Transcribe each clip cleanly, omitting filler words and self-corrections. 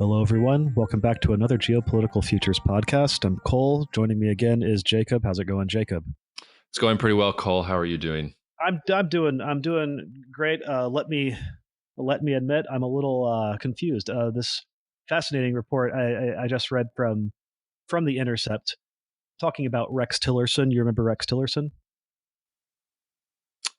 Hello, everyone. Welcome back to another Geopolitical Futures podcast. I'm Cole. Joining me again is Jacob. How's it going, Jacob? It's going pretty well, Cole. How are you doing? I'm doing great. Let me admit I'm a little confused. This fascinating report I just read from The Intercept talking about Rex Tillerson. You remember Rex Tillerson?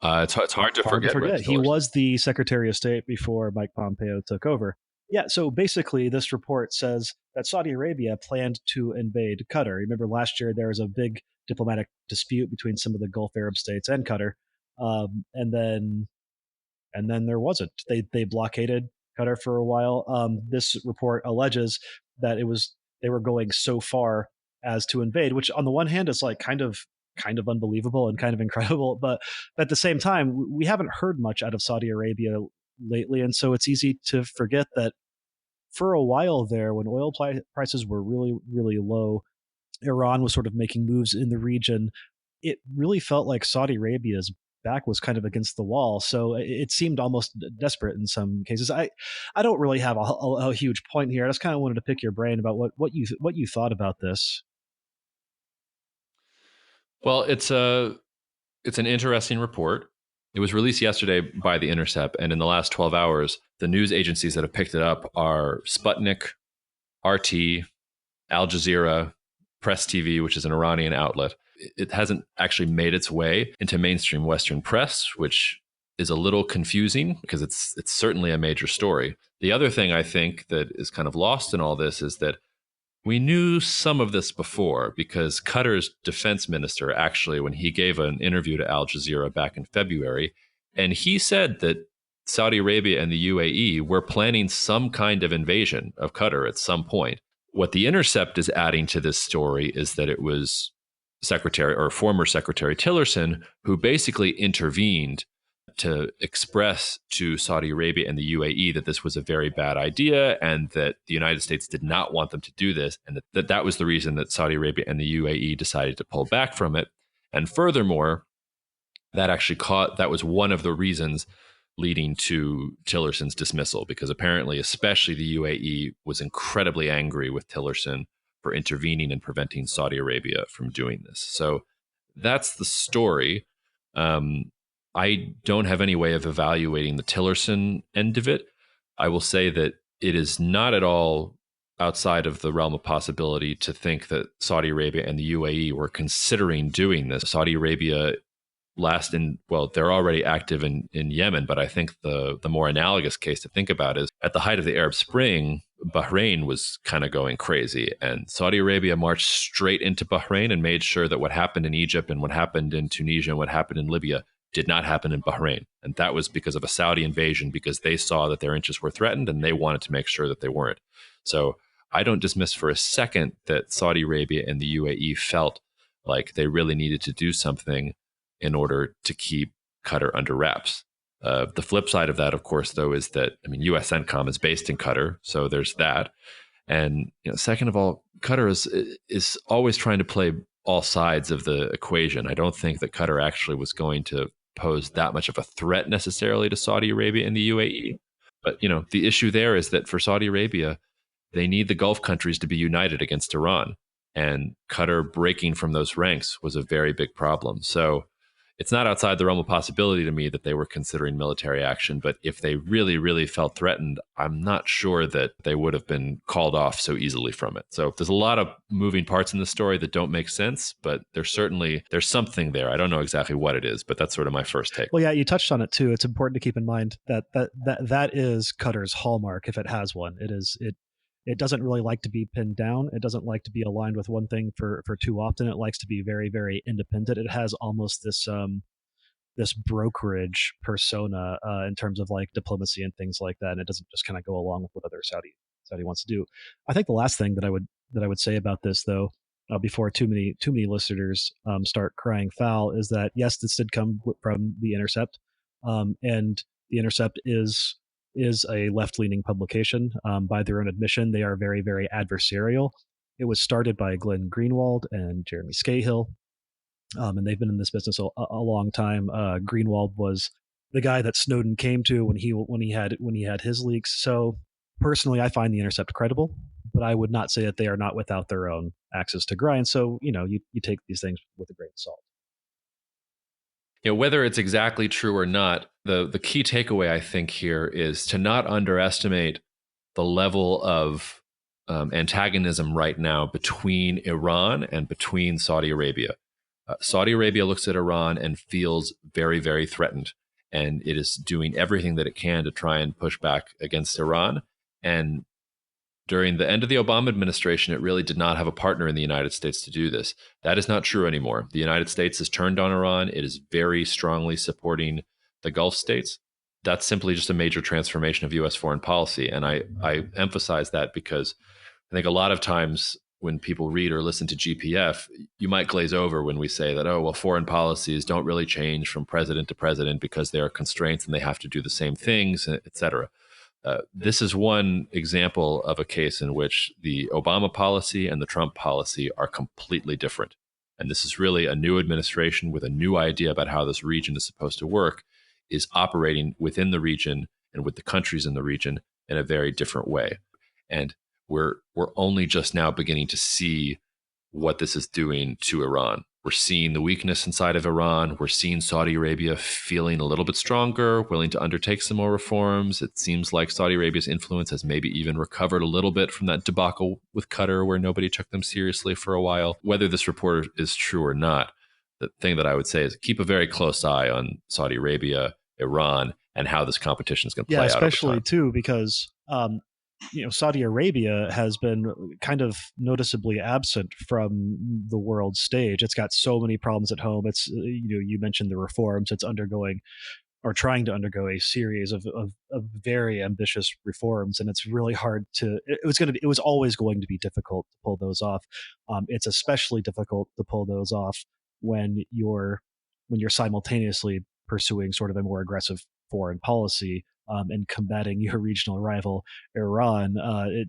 It's hard to forget Rex He Tillerson. was the Secretary of State before Mike Pompeo took over. Yeah, so basically, this report says that Saudi Arabia planned to invade Qatar. Remember, last year there was a big diplomatic dispute between some of the Gulf Arab states and Qatar, and then there wasn't. They blockaded Qatar for a while. This report alleges that they were going so far as to invade, which on the one hand is like kind of unbelievable and kind of incredible, but at the same time we haven't heard much out of Saudi Arabia lately, and so it's easy to forget that for a while there, when oil prices were really low, Iran was sort of making moves in the region. It really felt like Saudi Arabia's back was kind of against the wall, so it seemed almost desperate in some cases. I don't really have a huge point here. I just kind of wanted to pick your brain about what you thought about this. Well, it's an interesting report. It was released yesterday by The Intercept, and in the last 12 hours, the news agencies that have picked it up are Sputnik, RT, Al Jazeera, Press TV, which is an Iranian outlet. It hasn't actually made its way into mainstream Western press, which is a little confusing because it's certainly a major story. The other thing I think that is kind of lost in all this is that we knew some of this before because Qatar's defense minister actually, when he gave an interview to Al Jazeera back in February, and he said that Saudi Arabia and the UAE were planning some kind of invasion of Qatar at some point. What The Intercept is adding to this story is that it was former Secretary Tillerson who basically intervened to express to Saudi Arabia and the UAE that this was a very bad idea and that the United States did not want them to do this, and that was the reason that Saudi Arabia and the UAE decided to pull back from it. And furthermore, that was one of the reasons leading to Tillerson's dismissal, because apparently, especially the UAE was incredibly angry with Tillerson for intervening and preventing Saudi Arabia from doing this. So that's the story. I don't have any way of evaluating the Tillerson end of it. I will say that it is not at all outside of the realm of possibility to think that Saudi Arabia and the UAE were considering doing this. Saudi Arabia they're already active in Yemen, but I think the more analogous case to think about is at the height of the Arab Spring, Bahrain was kind of going crazy, and Saudi Arabia marched straight into Bahrain and made sure that what happened in Egypt and what happened in Tunisia and what happened in Libya did not happen in Bahrain. And that was because of a Saudi invasion, because they saw that their interests were threatened and they wanted to make sure that they weren't. So I don't dismiss for a second that Saudi Arabia and the UAE felt like they really needed to do something in order to keep Qatar under wraps. The flip side of that, of course, though, is that, U.S. CENTCOM is based in Qatar, so there's that. And second of all, Qatar is always trying to play all sides of the equation. I don't think that Qatar actually was going to pose that much of a threat necessarily to Saudi Arabia and the UAE. But, the issue there is that for Saudi Arabia, they need the Gulf countries to be united against Iran. And Qatar breaking from those ranks was a very big problem. So it's not outside the realm of possibility to me that they were considering military action. But if they really, really felt threatened, I'm not sure that they would have been called off so easily from it. So there's a lot of moving parts in the story that don't make sense, but there's something there. I don't know exactly what it is, but that's sort of my first take. Well, yeah, you touched on it too. It's important to keep in mind that is Qatar's hallmark, if it has one. It doesn't really like to be pinned down. It doesn't like to be aligned with one thing for too often. It likes to be very, very independent. It has almost this brokerage persona in terms of like diplomacy and things like that. And it doesn't just kind of go along with what other Saudi wants to do. I think the last thing that I would say about this, though, before too many listeners start crying foul, is that yes, this did come from The Intercept, and The Intercept is a left-leaning publication. By their own admission, they are very, very adversarial. It was started by Glenn Greenwald and Jeremy Scahill, and they've been in this business a long time. Greenwald was the guy that Snowden came to when he had his leaks. So Personally, I find the Intercept credible, but I would not say that they are not without their own axes to grind. So, you take these things with a grain of salt. Whether it's exactly true or not, the key takeaway I think here is to not underestimate the level of antagonism right now between Iran and between Saudi Arabia. Saudi Arabia looks at Iran and feels very, very threatened, and it is doing everything that it can to try and push back against Iran. And during the end of the Obama administration, it really did not have a partner in the United States to do this. That is not true anymore. The United States has turned on Iran. It is very strongly supporting the Gulf states. That's simply just a major transformation of U.S. foreign policy. And I emphasize that because I think a lot of times when people read or listen to GPF, you might glaze over when we say that, oh, well, foreign policies don't really change from president to president because there are constraints and they have to do the same things, et cetera. This is one example of a case in which the Obama policy and the Trump policy are completely different. And this is really a new administration with a new idea about how this region is supposed to work, is operating within the region and with the countries in the region in a very different way. And we're only just now beginning to see what this is doing to Iran. We're seeing the weakness inside of Iran. We're seeing Saudi Arabia feeling a little bit stronger, willing to undertake some more reforms. It seems like Saudi Arabia's influence has maybe even recovered a little bit from that debacle with Qatar, where nobody took them seriously for a while. Whether this report is true or not, the thing that I would say is keep a very close eye on Saudi Arabia, Iran, and how this competition is going to play out. Yeah, especially too, because Saudi Arabia has been kind of noticeably absent from the world stage. It's got so many problems at home. It's you mentioned the reforms. It's undergoing or trying to undergo a series of very ambitious reforms, and it's really hard to. It was always going to be difficult to pull those off. It's especially difficult to pull those off when you're simultaneously pursuing sort of a more aggressive foreign policy and combating your regional rival Iran.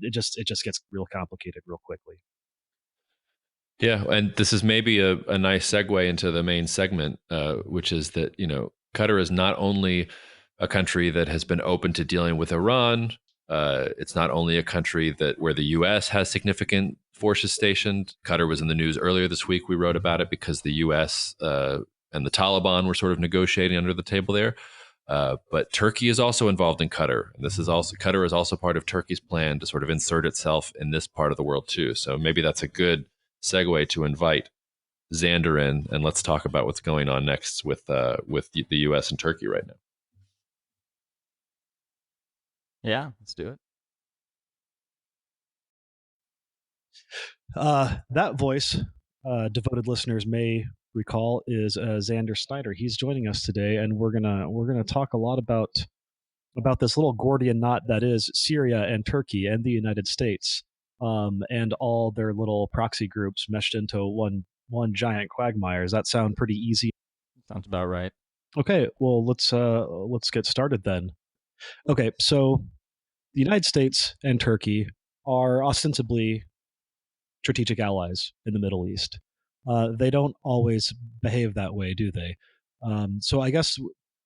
It just gets real complicated real quickly. Yeah, and this is maybe a nice segue into the main segment, which is that Qatar is not only a country that has been open to dealing with Iran. It's not only a country where the U.S. has significant forces stationed. Qatar was in the news earlier this week. We wrote about it because the U.S. And the Taliban were sort of negotiating under the table there. But Turkey is also involved in Qatar. And Qatar is also part of Turkey's plan to sort of insert itself in this part of the world too. So maybe that's a good segue to invite Xander in, and let's talk about what's going on next with the U.S. and Turkey right now. Yeah, let's do it. That voice, devoted listeners may recall, is Xander Snyder. He's joining us today, and we're gonna talk a lot about this little Gordian knot that is Syria and Turkey and the United States, and all their little proxy groups meshed into one giant quagmire. Does that sound pretty easy? Sounds about right. Okay, well let's get started then. Okay, so the United States and Turkey are ostensibly strategic allies in the Middle East. They don't always behave that way, do they? So I guess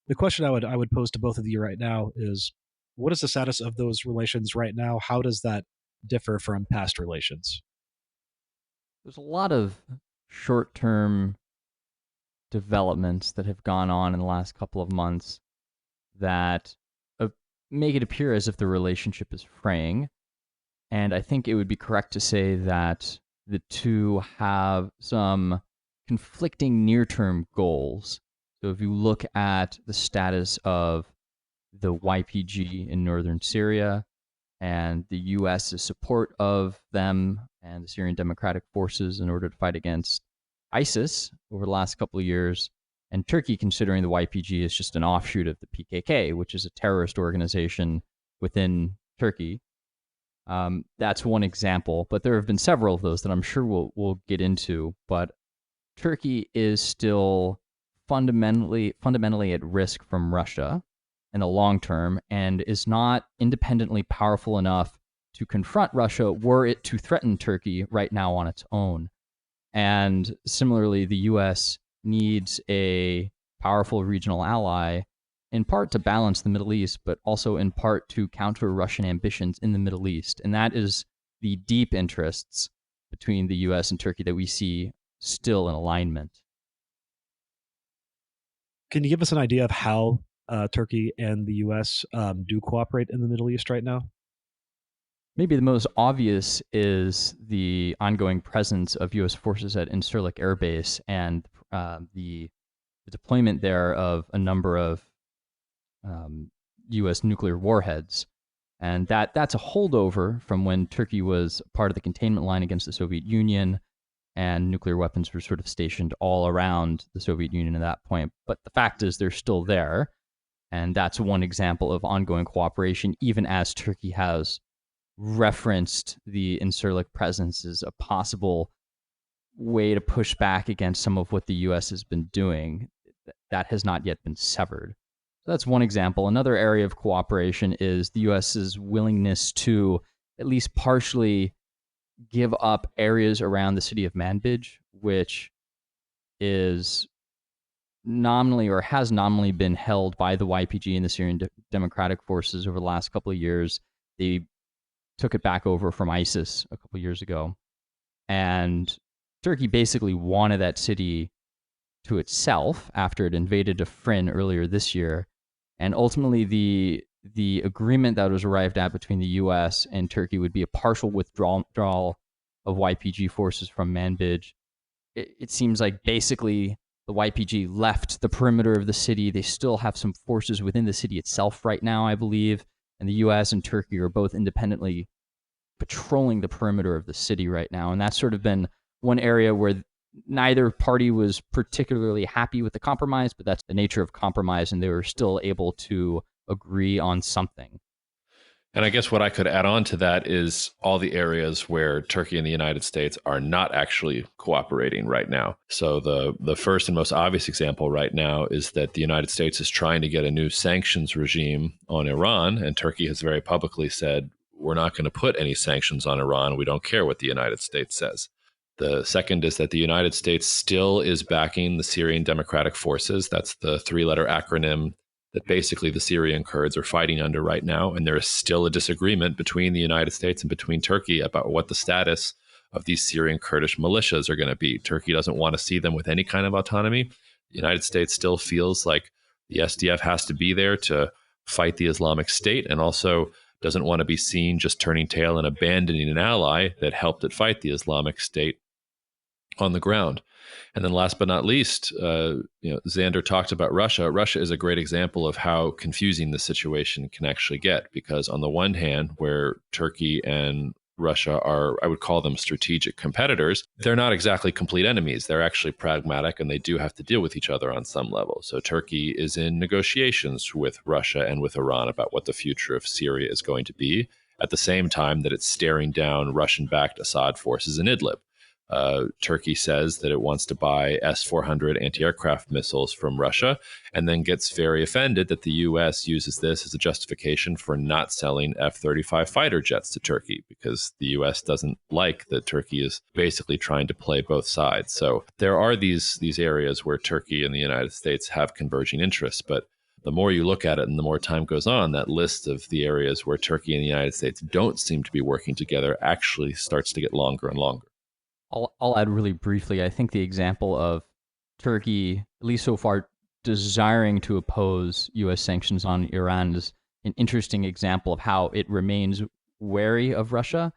the question I would pose to both of you right now is, what is the status of those relations right now? How does that differ from past relations? There's a lot of short-term developments that have gone on in the last couple of months that make it appear as if the relationship is fraying. And I think it would be correct to say that the two have some conflicting near-term goals. So if you look at the status of the YPG in northern Syria and the U.S.'s support of them and the Syrian Democratic Forces in order to fight against ISIS over the last couple of years, and Turkey considering the YPG is just an offshoot of the PKK, which is a terrorist organization within Turkey. That's one example, but there have been several of those that I'm sure we'll get into. But Turkey is still fundamentally at risk from Russia in the long term, and is not independently powerful enough to confront Russia were it to threaten Turkey right now on its own. And similarly, the U.S. needs a powerful regional ally in part to balance the Middle East, but also in part to counter Russian ambitions in the Middle East. And that is the deep interests between the U.S. and Turkey that we see still in alignment. Can you give us an idea of how Turkey and the U.S. Do cooperate in the Middle East right now? Maybe the most obvious is the ongoing presence of U.S. forces at Incirlik Air Base and the deployment there of a number of U.S. nuclear warheads. And that's a holdover from when Turkey was part of the containment line against the Soviet Union, and nuclear weapons were sort of stationed all around the Soviet Union at that point. But the fact is they're still there, and that's one example of ongoing cooperation, even as Turkey has referenced the Incirlik presence as a possible way to push back against some of what the U.S. has been doing. That has not yet been severed. So that's one example. Another area of cooperation is the U.S.'s willingness to at least partially give up areas around the city of Manbij, which is nominally or has nominally been held by the YPG and the Syrian Democratic Forces over the last couple of years. They took it back over from ISIS a couple of years ago. And Turkey basically wanted that city to itself after it invaded Afrin earlier this year. And ultimately, the agreement that was arrived at between the U.S. and Turkey would be a partial withdrawal of YPG forces from Manbij. It seems like basically the YPG left the perimeter of the city. They still have some forces within the city itself right now, I believe. And the U.S. and Turkey are both independently patrolling the perimeter of the city right now. And that's sort of been one area where neither party was particularly happy with the compromise, but that's the nature of compromise, and they were still able to agree on something. And I guess what I could add on to that is all the areas where Turkey and the United States are not actually cooperating right now. So the first and most obvious example right now is that the United States is trying to get a new sanctions regime on Iran, and Turkey has very publicly said, we're not going to put any sanctions on Iran. We don't care what the United States says. The second is that the United States still is backing the Syrian Democratic Forces. That's the three-letter acronym that basically the Syrian Kurds are fighting under right now. And there is still a disagreement between the United States and between Turkey about what the status of these Syrian Kurdish militias are going to be. Turkey doesn't want to see them with any kind of autonomy. The United States still feels like the SDF has to be there to fight the Islamic State, and also doesn't want to be seen just turning tail and abandoning an ally that helped it fight the Islamic State on the ground. And then last but not least, Xander talked about Russia. Russia is a great example of how confusing the situation can actually get, because on the one hand, where Turkey and Russia are, I would call them strategic competitors, they're not exactly complete enemies. They're actually pragmatic, and they do have to deal with each other on some level. So Turkey is in negotiations with Russia and with Iran about what the future of Syria is going to be, at the same time that it's staring down Russian-backed Assad forces in Idlib. Turkey says that it wants to buy S-400 anti-aircraft missiles from Russia, and then gets very offended that the U.S. uses this as a justification for not selling F-35 fighter jets to Turkey, because the U.S. doesn't like that Turkey is basically trying to play both sides. So there are these areas where Turkey and the United States have converging interests, but the more you look at it and the more time goes on, that list of the areas where Turkey and the United States don't seem to be working together actually starts to get longer and longer. I'll add really briefly. I think the example of Turkey, at least so far, desiring to oppose U.S. sanctions on Iran is an interesting example of how it remains wary of Russia,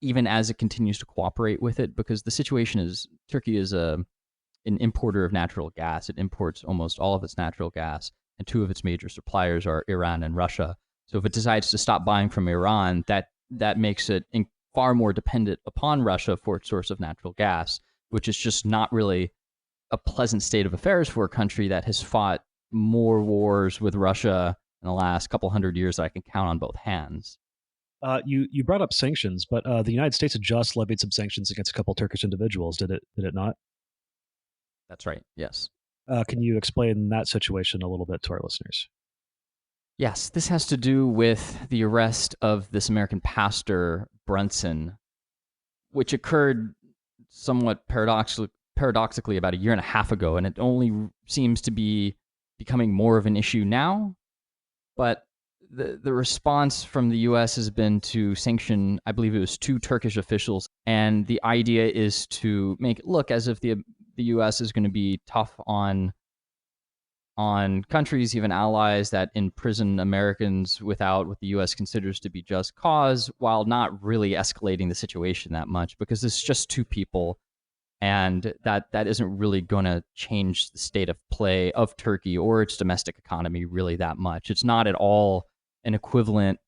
even as it continues to cooperate with it, because the situation is Turkey is an importer of natural gas. It imports almost all of its natural gas, and two of its major suppliers are Iran and Russia. So if it decides to stop buying from Iran, that makes it far more dependent upon Russia for its source of natural gas, which is just not really a pleasant state of affairs for a country that has fought more wars with Russia in the last couple hundred years that I can count on both hands. You brought up sanctions, but the United States had just levied some sanctions against a couple Turkish individuals. Did it not? That's right. Yes. Can you explain that situation a little bit to our listeners? Yes, this has to do with the arrest of this American pastor, Brunson, which occurred somewhat paradoxically about a year and a half ago, and it only seems to be becoming more of an issue now, but the response from the U.S. has been to sanction, I believe it was 2 Turkish officials, and the idea is to make it look as if the U.S. is going to be tough on countries, even allies, that imprison Americans without what the U.S. considers to be just cause, while not really escalating the situation that much, because it's just 2 people, and that isn't really going to change the state of play of Turkey or its domestic economy really that much. It's not at all an equivalent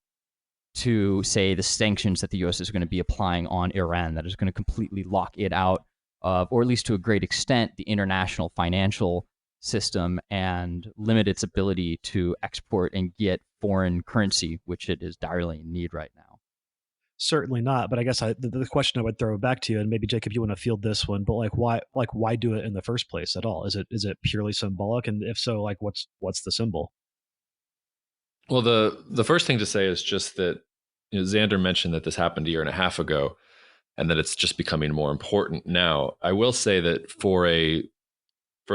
to, say, the sanctions that the U.S. is going to be applying on Iran that is going to completely lock it out of, or at least to a great extent, the international financial system and limit its ability to export and get foreign currency, which it is direly in need right now. Certainly not. But I guess the question I would throw back to you, and maybe Jacob, you want to field this one, but why do it in the first place at all? Is it purely symbolic? And if so, what's the symbol? Well, the first thing to say is just that Xander mentioned that this happened a year and a half ago, and that it's just becoming more important now. I will say that for a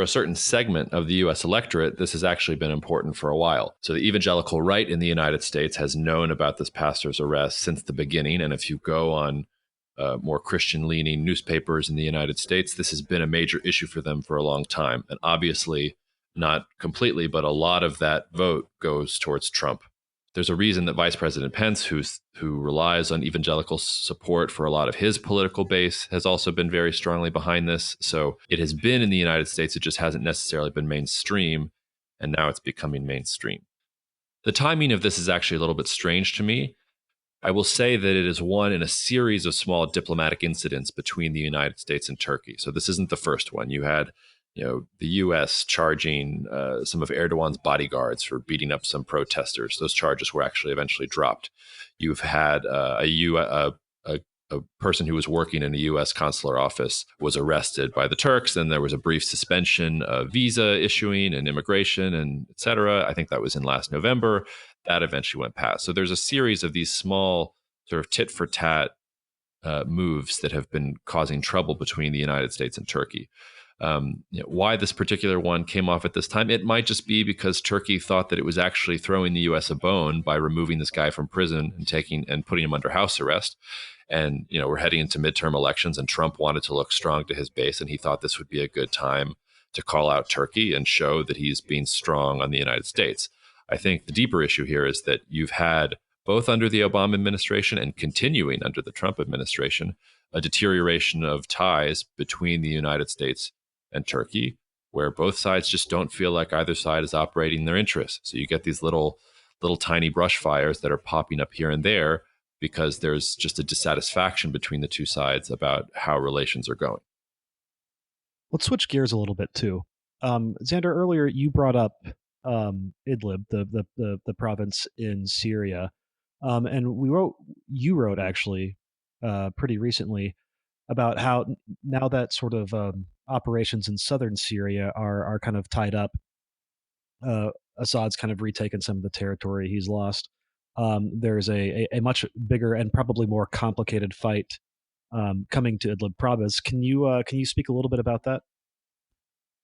certain segment of the U.S. electorate, this has actually been important for a while. So the evangelical right in the United States has known about this pastor's arrest since the beginning. And if you go on more Christian-leaning newspapers in the United States, this has been a major issue for them for a long time. And obviously, not completely, but a lot of that vote goes towards Trump. There's a reason that Vice President Pence, who relies on evangelical support for a lot of his political base, has also been very strongly behind this. So it has been in the United States. It just hasn't necessarily been mainstream. And now it's becoming mainstream. The timing of this is actually a little bit strange to me. I will say that it is one in a series of small diplomatic incidents between the United States and Turkey. So this isn't the first one. You had the U.S. charging some of Erdogan's bodyguards for beating up some protesters. Those charges were actually eventually dropped. You've had a person who was working in a U.S. consular office was arrested by the Turks, and there was a brief suspension of visa issuing and immigration and et cetera. I think that was in last November. That eventually went past. So there's a series of these small sort of tit for tat moves that have been causing trouble between the United States and Turkey. Why this particular one came off at this time, it might just be because Turkey thought that it was actually throwing the U.S. a bone by removing this guy from prison and putting him under house arrest. And, we're heading into midterm elections, and Trump wanted to look strong to his base, and he thought this would be a good time to call out Turkey and show that he's being strong on the United States. I think the deeper issue here is that you've had, both under the Obama administration and continuing under the Trump administration, a deterioration of ties between the United States and Turkey, where both sides just don't feel like either side is operating in their interests. So you get these little tiny brush fires that are popping up here and there because there's just a dissatisfaction between the two sides about how relations are going. Let's switch gears a little bit too. Xander, earlier you brought up Idlib, the province in Syria, and you wrote actually pretty recently about how now that sort of operations in southern Syria are kind of tied up. Assad's kind of retaken some of the territory he's lost. There's a much bigger and probably more complicated fight coming to Idlib province. Can you speak a little bit about that?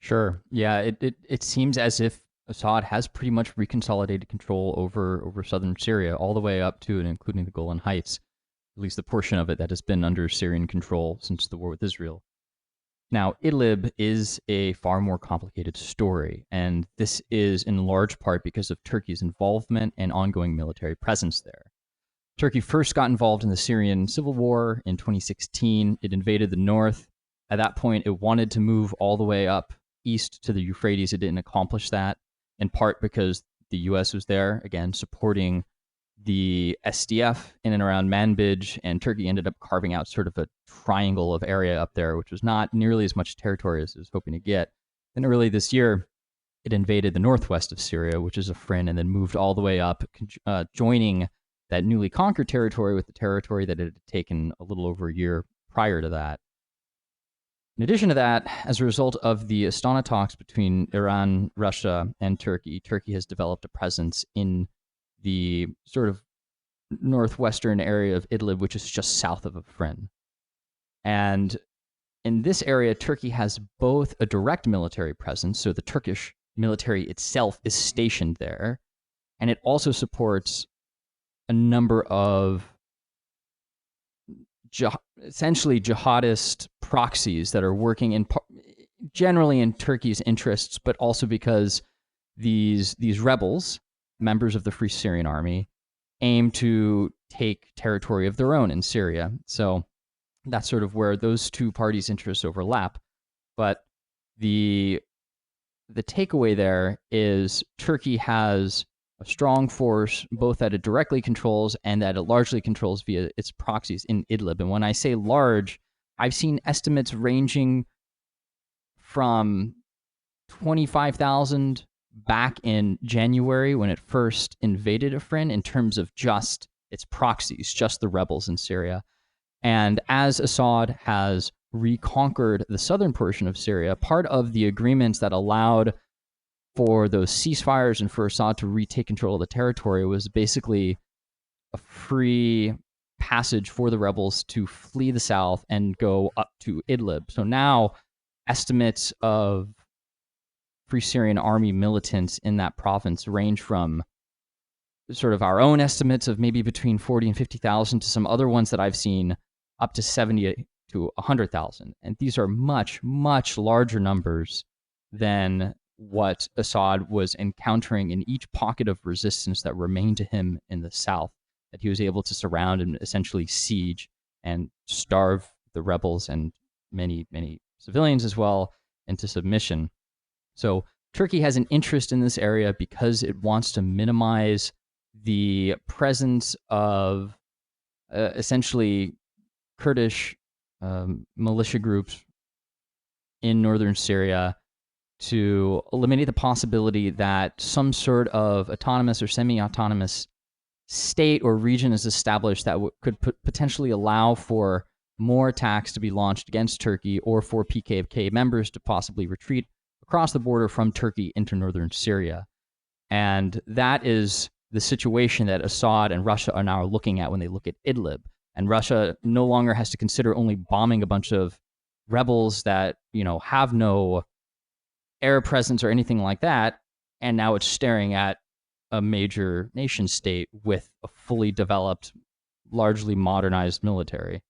Sure. Yeah, it seems as if Assad has pretty much reconsolidated control over southern Syria, all the way up to and including the Golan Heights, at least the portion of it that has been under Syrian control since the war with Israel. Now, Idlib is a far more complicated story, and this is in large part because of Turkey's involvement and ongoing military presence there. Turkey first got involved in the Syrian civil war in 2016. It invaded the north. At that point, it wanted to move all the way up east to the Euphrates. It didn't accomplish that, in part because the U.S. was there, again, supporting the SDF in and around Manbij, and Turkey ended up carving out sort of a triangle of area up there, which was not nearly as much territory as it was hoping to get. Then early this year, it invaded the northwest of Syria, which is Afrin, and then moved all the way up, joining that newly conquered territory with the territory that it had taken a little over a year prior to that. In addition to that, as a result of the Astana talks between Iran, Russia, and Turkey, Turkey has developed a presence in the sort of northwestern area of Idlib, which is just south of Afrin. And in this area, Turkey has both a direct military presence, so the Turkish military itself is stationed there. And it also supports a number of essentially jihadist proxies that are working generally in Turkey's interests, but also because these rebels, members of the Free Syrian Army, aim to take territory of their own in Syria. So that's sort of where those two parties' interests overlap. But the takeaway there is Turkey has a strong force, both that it directly controls and that it largely controls via its proxies in Idlib. And when I say large, I've seen estimates ranging from 25,000 back in January when it first invaded Afrin in terms of just its proxies, just the rebels in Syria. And as Assad has reconquered the southern portion of Syria, part of the agreements that allowed for those ceasefires and for Assad to retake control of the territory was basically a free passage for the rebels to flee the south and go up to Idlib. So now estimates of Free Syrian Army militants in that province range from sort of our own estimates of maybe between 40 and 50,000 to some other ones that I've seen up to 70 to 100,000. And these are much, much larger numbers than what Assad was encountering in each pocket of resistance that remained to him in the south, that he was able to surround and essentially siege and starve the rebels and many, many civilians as well into submission. So Turkey has an interest in this area because it wants to minimize the presence of essentially Kurdish militia groups in northern Syria, to eliminate the possibility that some sort of autonomous or semi-autonomous state or region is established that could potentially allow for more attacks to be launched against Turkey, or for PKK members to possibly retreat across the border from Turkey into northern Syria. And that is the situation that Assad and Russia are now looking at when they look at Idlib. And Russia no longer has to consider only bombing a bunch of rebels that, have no air presence or anything like that, and now it's staring at a major nation state with a fully developed, largely modernized military.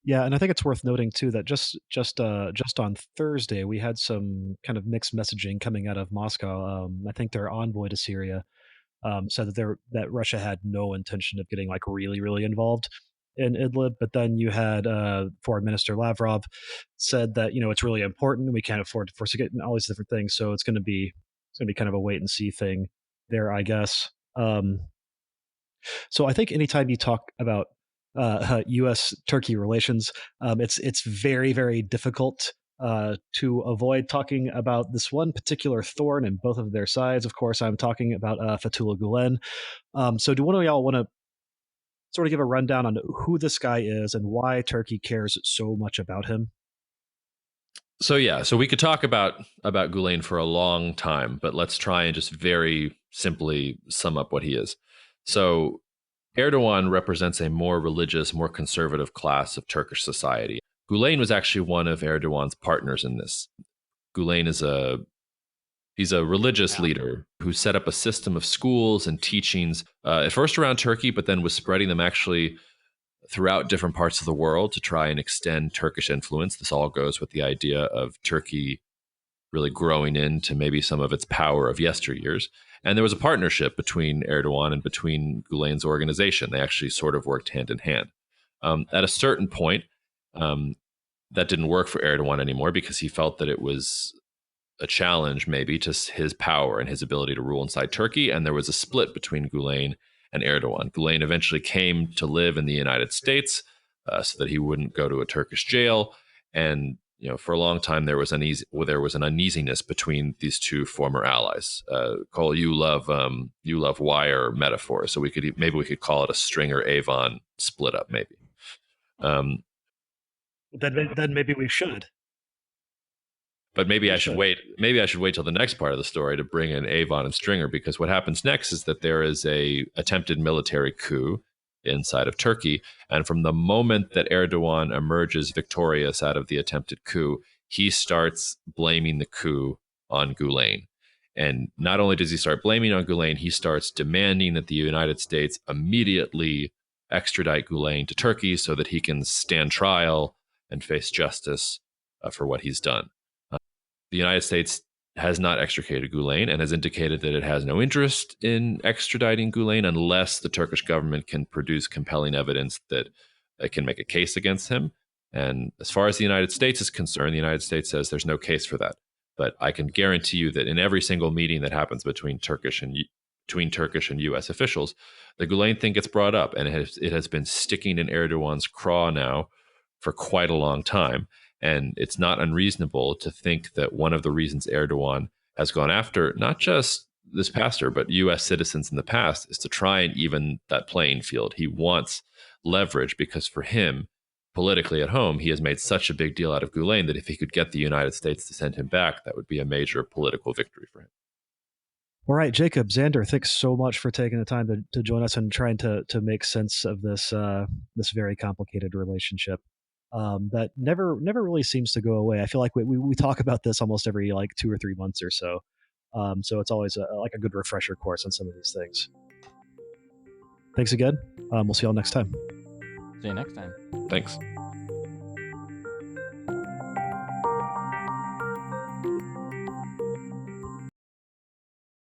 Yeah, and I think it's worth noting too that just on Thursday we had some kind of mixed messaging coming out of Moscow. I think their envoy to Syria said that Russia had no intention of getting really, really involved in Idlib, but then you had Foreign Minister Lavrov said that it's really important, we can't afford to force it, and all these different things. So it's going to be kind of a wait and see thing there, I guess. So I think anytime you talk about U.S. Turkey relations, it's very, very difficult to avoid talking about this one particular thorn in both of their sides. Of course, I'm talking about Fethullah Gulen. So do one of y'all want to sort of give a rundown on who this guy is and why Turkey cares so much about him? So we could talk about Gulen for a long time, but let's try and just very simply sum up what he is. So Erdogan represents a more religious, more conservative class of Turkish society. Gulen was actually one of Erdogan's partners in this. Gulen he's a religious leader who set up a system of schools and teachings, at first around Turkey, but then was spreading them actually throughout different parts of the world to try and extend Turkish influence. This all goes with the idea of Turkey really growing into maybe some of its power of yesteryears. And there was a partnership between Erdogan and between Gulen's organization. They actually sort of worked hand in hand. At a certain point, that didn't work for Erdogan anymore because he felt that it was a challenge maybe to his power and his ability to rule inside Turkey. And there was a split between Gulen and Erdogan. Gulen eventually came to live in the United States so that he wouldn't go to a Turkish jail. And for a long time there was an uneasiness between these two former allies. Cole, you love wire metaphor, so we could call it a Stringer Avon split up, maybe. Then maybe we should. But maybe I should wait. Maybe I should wait till the next part of the story to bring in Avon and Stringer, because what happens next is that there is a attempted military coup inside of Turkey, and from the moment that Erdogan emerges victorious out of the attempted coup, he starts blaming the coup on Gulen. And not only does he start blaming on Gulen, he starts demanding that the United States immediately extradite Gulen to Turkey so that he can stand trial and face justice for what he's done. The United States has not extricated Gulen and has indicated that it has no interest in extraditing Gulen unless the Turkish government can produce compelling evidence that it can make a case against him. And as far as the United States is concerned, the United States says there's no case for that. But I can guarantee you that in every single meeting that happens between Turkish and U.S. officials, the Gulen thing gets brought up, and it has been sticking in Erdogan's craw now for quite a long time. And it's not unreasonable to think that one of the reasons Erdogan has gone after not just this pastor, but U.S. citizens in the past is to try and even that playing field. He wants leverage because for him, politically at home, he has made such a big deal out of Gulen that if he could get the United States to send him back, that would be a major political victory for him. All right, Jacob, Xander, thanks so much for taking the time to join us and trying to make sense of this this very complicated relationship that never really seems to go away. I feel like we talk about this almost every like 2 or 3 months or so. So it's always like a good refresher course on some of these things. Thanks again. We'll see y'all next time. See you next time. Thanks.